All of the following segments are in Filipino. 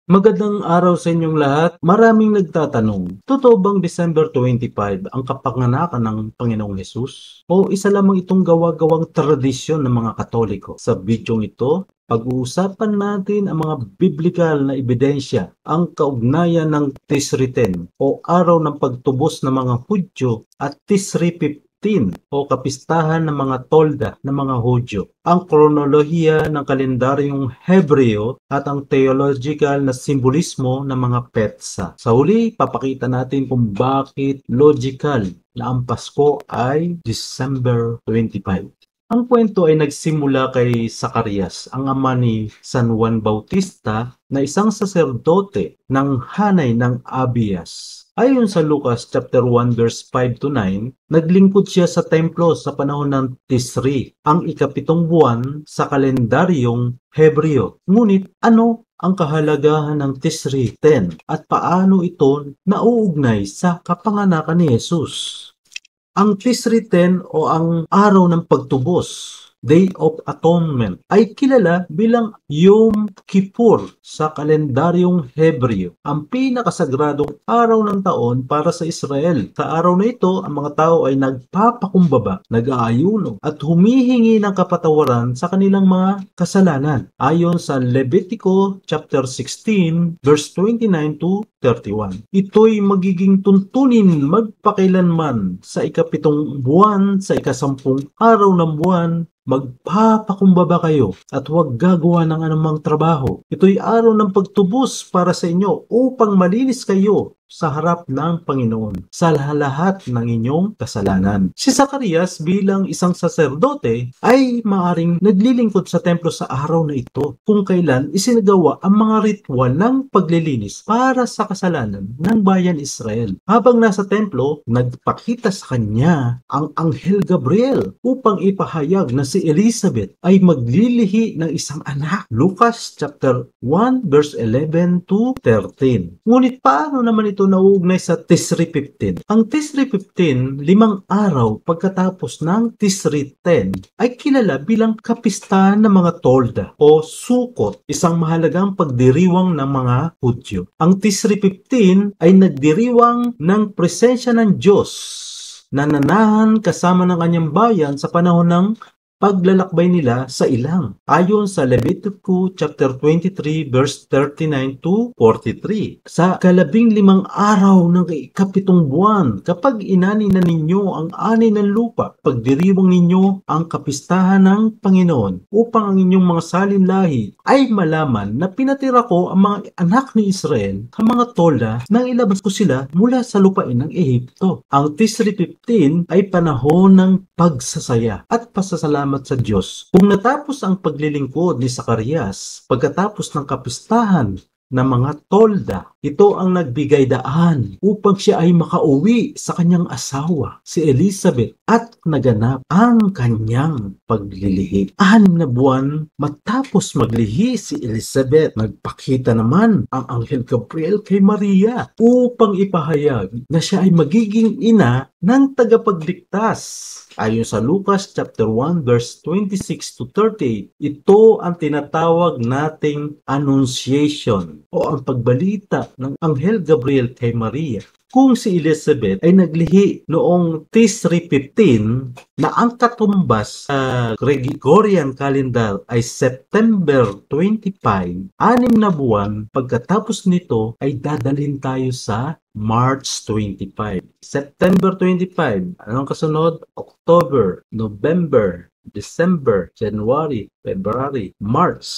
Magandang araw sa inyong lahat. Maraming nagtatanong, totoo bang December 25 ang kapanganakan ng Panginoong Hesus? O isa lamang itong gawa-gawang tradisyon ng mga Katoliko? Sa bidyong ito, pag-uusapan natin ang mga biblikal na ebidensya, ang kaugnayan ng Tisri 10 o araw ng pagtubos ng mga Hudyo at Tisri 15 o kapistahan ng mga tolda ng mga Hudyo, ang kronolohiya ng kalendaryong Hebreo at ang theological na simbolismo ng mga petsa. Sa huli, papakita natin kung bakit logical na ang Pasko ay December 25. Ang kwento ay nagsimula kay Zacarias, ang ama ni San Juan Bautista na isang saserdote ng hanay ng Abias. Ayon sa Lucas chapter 1 verse 5 to 9, naglingkod siya sa templo sa panahon ng Tisri, ang ikapitong buwan sa kalendaryong Hebreo. Ngunit ano ang kahalagahan ng Tisri 10 at paano ito nauugnay sa kapanganakan ni Jesus? Ang Tisri 10 o ang araw ng pagtubos, Day of Atonement, ay kilala bilang Yom Kippur sa kalendaryong Hebreo, ang pinakasagradong araw ng taon para sa Israel. Sa araw na ito, ang mga tao ay nagpapakumbaba, nag-aayuno at humihingi ng kapatawaran sa kanilang mga kasalanan. Ayon sa Levitico chapter 16 verse 29 to 31. Ito'y magiging tuntunin magpakailanman sa ikapitong buwan sa ikasampung araw ng buwan. Magpapakumbaba kayo at huwag gagawa ng anumang trabaho. Ito'y araw ng pagtubos para sa inyo upang malinis kayo sa harap ng Panginoon sa lahat ng inyong kasalanan. Si Zacarias bilang isang saserdote ay maaring naglilingkod sa templo sa araw na ito kung kailan isinagawa ang mga ritual ng paglilinis para sa kasalanan ng bayan Israel. Habang nasa templo, nagpakita sa kanya ang Anghel Gabriel upang ipahayag na si Elizabeth ay maglilihi ng isang anak. Lucas chapter 1 verse 11 to 13. Ngunit paano naman ito nauugnay sa Tisri 15? Ang Tisri 15, 5 araw pagkatapos ng Tisri 10, ay kilala bilang kapistahan ng mga tolda o sukot, isang mahalagang pagdiriwang ng mga Hudyo. Ang Tisri 15 ay nagdiriwang ng presensya ng Diyos na nanahan kasama ng kanyang bayan sa panahon ng paglalakbay nila sa ilang. Ayon sa Levitico chapter 23 verse 39 to 43. Sa ika-15 araw ng ikapitong buwan, kapag inani na ninyo ang ani ng lupa, pagdiriwang ninyo ang kapistahan ng Panginoon upang ang inyong mga salinlahi ay malaman na pinatira ko ang mga anak ni Israel, ang mga tolda, nang ilabas ko sila mula sa lupain ng Ehipto. Ang Tisri 15 ay panahon ng pagsasaya at pasasalamat sa Diyos. Kung natapos ang paglilingkod ni Zacarias pagkatapos ng kapistahan ng mga tolda, ito ang nagbigay daan upang siya ay makauwi sa kanyang asawa, si Elizabeth, at naganap ang kanyang paglilihi. 6 na buwan matapos maglihi si Elizabeth, nagpakita naman ang Anghel Gabriel kay Maria upang ipahayag na siya ay magiging ina ng tagapagligtas. Ayon sa Lucas chapter 1 verse 26 to 38, ito ang tinatawag nating Annunciation o ang pagbalita ng Anghel Gabriel kay Maria. Kung si Elizabeth ay naglihi noong Tisri 15 na ang katumbas sa Gregorian calendar ay September 25, 6 na buwan pagkatapos nito ay dadalhin tayo sa March 25. September 25. Anong kasunod? October, November, December, January, February, March.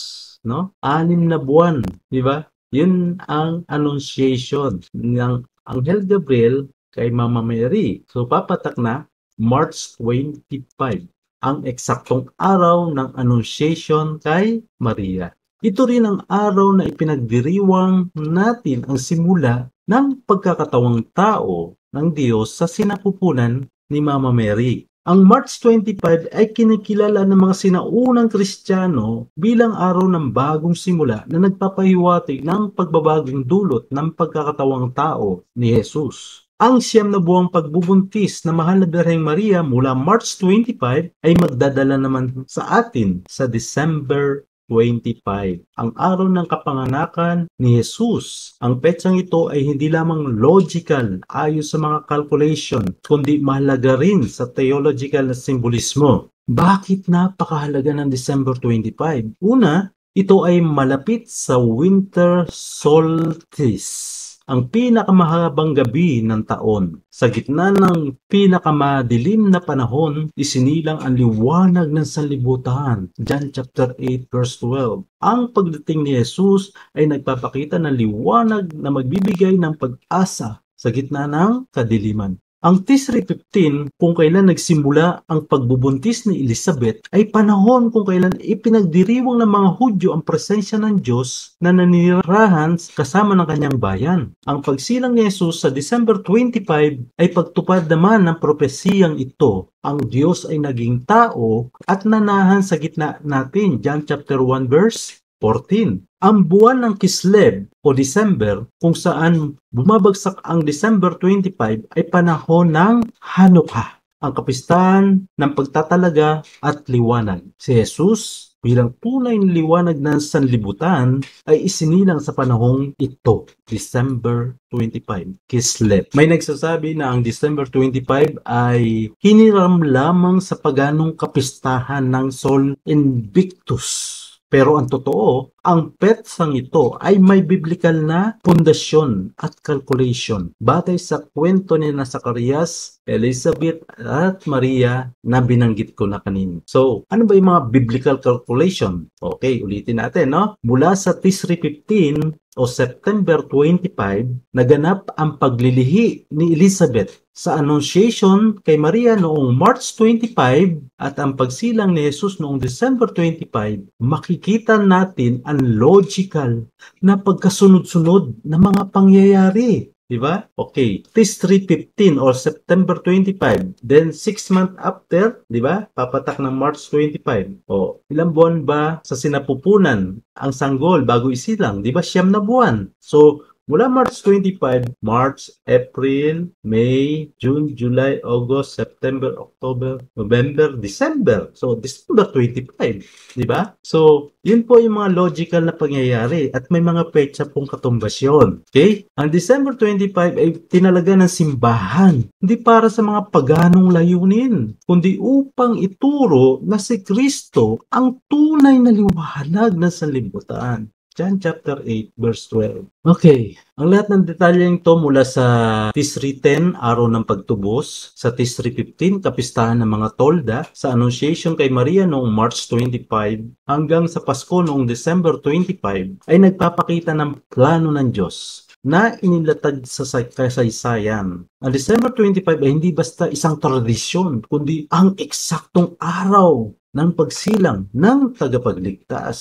No? 6 na buwan. Di ba? Yun ang annunciation ng Anghel Gabriel kay Mama Mary. So, papatak na March 25. Ang eksaktong araw ng annunciation kay Maria. Ito rin ang araw na ipinagdiriwang natin ang simula ng pagkakatawang tao ng Diyos sa sinapupunan ni Mama Mary. Ang March 25 ay kinikilala ng mga sinaunang Kristiyano bilang araw ng bagong simula na nagpapahiwatig ng pagbabagong dulot ng pagkakatawang tao ni Jesus. Ang 9 na buwang pagbubuntis na Mahal na Birheng Maria mula March 25 ay magdadala naman sa atin sa December 25, ang araw ng kapanganakan ni Jesus. Ang petsang ito ay hindi lamang logical ayon sa mga calculation, kundi mahalaga rin sa theological na simbolismo. Bakit napakahalaga ng December 25? Una, ito ay malapit sa winter solstice, ang pinakamahabang gabi ng taon. Sa gitna ng pinakamadilim na panahon, isinilang ang liwanag ng sanlibutan. John chapter 8 verse 12. Ang pagdating ni Jesus ay nagpapakita ng liwanag na magbibigay ng pag-asa sa gitna ng kadiliman. Ang Tisri 15, kung kailan nagsimula ang pagbubuntis ni Elizabeth, ay panahon kung kailan ipinagdiriwang ng mga Hudyo ang presensya ng Diyos na naninirahan kasama ng kanyang bayan. Ang pagsilang ni Jesus sa December 25 ay pagtupad naman ng propesiyang ito. Ang Diyos ay naging tao at nanahan sa gitna natin. John chapter 1 verse 14. Ang buwan ng Kislev o December, kung saan bumabagsak ang December 25, ay panahon ng Hanukkah, ang kapistahan ng pagtatalaga at liwanag. Si Jesus, bilang tunay na liwanag ng sanlibutan, ay isinilang sa panahong ito, December 25, Kislev. May nagsasabi na ang December 25 ay hiniram lamang sa paganong kapistahan ng Sol Invictus. Pero ang totoo, ang petsang ito ay may biblical na pundasyon at calculation batay sa kwento ni Zacarias, Elizabeth at Maria na binanggit ko na kanina. So, ano ba yung mga biblical calculation? Okay, ulitin natin, no? Mula sa Tisri 15 o September 25, naganap ang paglilihi ni Elizabeth sa Annunciation kay Maria noong March 25 at ang pagsilang ni Jesus noong December 25, makikita natin ang logical na pagkasunod-sunod na mga pangyayari. Diba? Okay. This 315 or September 25. Then 6 months after, diba? Papatak ng March 25. O, ilang buwan ba sa sinapupunan ang sanggol bago isilang? Diba? 9 na buwan. So, mula March 25, March, April, May, June, July, August, September, October, November, December. So, December 25. Diba? So, yun po yung mga logical na pangyayari at may mga petsa pong katumbasyon. Okay? Ang December 25 ay tinalaga ng simbahan. Hindi para sa mga paganong layunin, kundi upang ituro na si Kristo ang tunay na liwanag ng sanlibutan. John chapter 8 verse 12. Okay, ang lahat ng detalyeng ito mula sa Tisri 10, araw ng pagtubos, sa Tisri 15, kapistahan ng mga tolda, sa Annunciation kay Maria noong March 25, hanggang sa Pasko noong December 25, ay nagpapakita ng plano ng Diyos na inilatag sa kasaysayan. Ang December 25 ay hindi basta isang tradisyon, kundi ang eksaktong araw ng pagsilang ng tagapagligtas.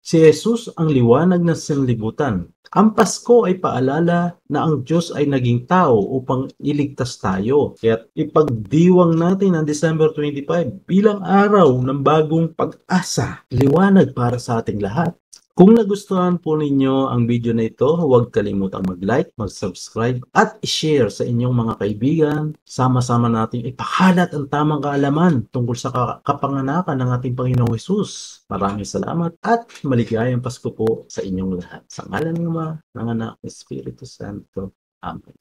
Si Jesus ang liwanag ng sanlibutan. Ang Pasko ay paalala na ang Diyos ay naging tao upang iligtas tayo. Kaya ipagdiwang natin ang December 25 bilang araw ng bagong pag-asa, liwanag para sa ating lahat. Kung nagustuhan po ninyo ang video na ito, huwag kalimutang mag-like, mag-subscribe, at i-share sa inyong mga kaibigan. Sama-sama natin ipakalat ang tamang kaalaman tungkol sa kapanganakan ng ating Panginoong Hesus. Maraming salamat at maligayang Pasko po sa inyong lahat. Sa ngalan ng Ama, ng Anak, ng Espiritu Santo. Amen.